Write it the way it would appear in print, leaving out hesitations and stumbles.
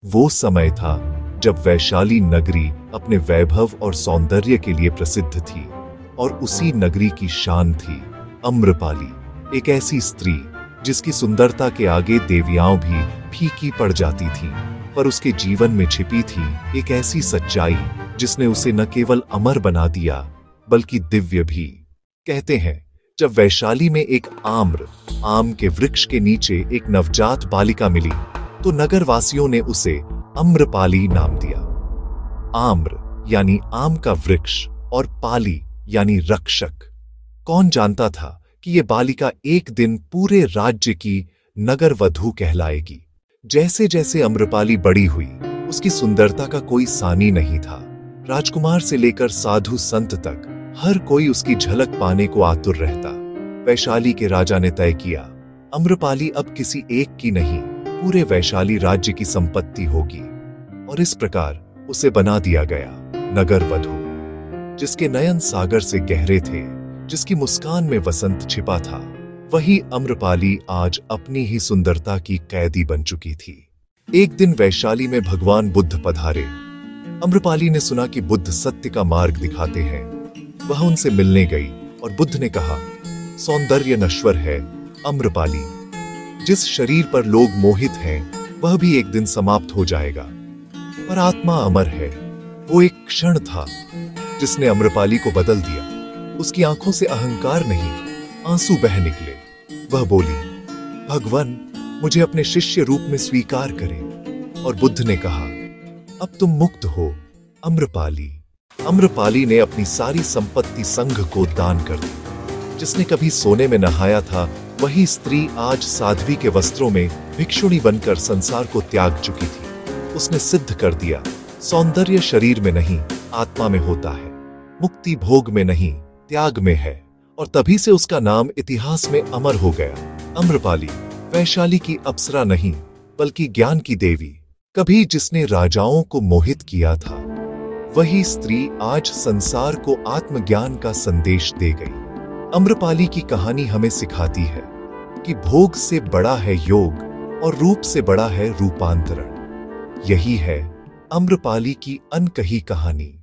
वो समय था जब वैशाली नगरी अपने वैभव और सौंदर्य के लिए प्रसिद्ध थी और उसी नगरी की शान थी अम्रपाली, एक ऐसी स्त्री जिसकी सुंदरता के आगे देवियां भी फीकी पड़ जाती थीं, पर उसके जीवन में छिपी थी एक ऐसी सच्चाई जिसने उसे न केवल अमर बना दिया बल्कि दिव्य भी। कहते हैं जब वैशाली में एक आम के वृक्ष के नीचे एक नवजात बालिका मिली तो नगरवासियों ने उसे अम्रपाली नाम दिया। आम्र यानी आम का वृक्ष और पाली यानी रक्षक। कौन जानता था कि यह बालिका एक दिन पूरे राज्य की नगर वधू कहलाएगी। जैसे जैसे अम्रपाली बड़ी हुई उसकी सुंदरता का कोई सानी नहीं था। राजकुमार से लेकर साधु संत तक हर कोई उसकी झलक पाने को आतुर रहता। वैशाली के राजा ने तय किया अम्रपाली अब किसी एक की नहीं पूरे वैशाली राज्य की संपत्ति होगी और इस प्रकार उसे बना दिया गया नगर वधू। जिसके नयन सागर से गहरे थे, जिसकी मुस्कान में वसंत छिपा था, वही अम्रपाली आज अपनी ही सुंदरता की कैदी बन चुकी थी। एक दिन वैशाली में भगवान बुद्ध पधारे। अम्रपाली ने सुना कि बुद्ध सत्य का मार्ग दिखाते हैं। वह उनसे मिलने गई और बुद्ध ने कहा, सौंदर्य नश्वर है अम्रपाली, जिस शरीर पर लोग मोहित हैं वह भी एक दिन समाप्त हो जाएगा, पर आत्मा अमर है। वो एक क्षण था जिसने अम्रपाली को बदल दिया। उसकी आंखों से अहंकार नहीं, आंसू बह निकले। वह बोली, भगवान मुझे अपने शिष्य रूप में स्वीकार करें। और बुद्ध ने कहा, अब तुम मुक्त हो अम्रपाली। अम्रपाली ने अपनी सारी संपत्ति संघ को दान कर दी। जिसने कभी सोने में नहाया था वही स्त्री आज साध्वी के वस्त्रों में भिक्षुणी बनकर संसार को त्याग चुकी थी। उसने सिद्ध कर दिया सौंदर्य शरीर में नहीं आत्मा में होता है, मुक्ति भोग में नहीं त्याग में है, और तभी से उसका नाम इतिहास में अमर हो गया। अम्रपाली वैशाली की अप्सरा नहीं बल्कि ज्ञान की देवी। कभी जिसने राजाओं को मोहित किया था वही स्त्री आज संसार को आत्मज्ञान का संदेश दे गई। अम्रपाली की कहानी हमें सिखाती है कि भोग से बड़ा है योग और रूप से बड़ा है रूपांतरण। यही है अम्रपाली की अनकही कहानी।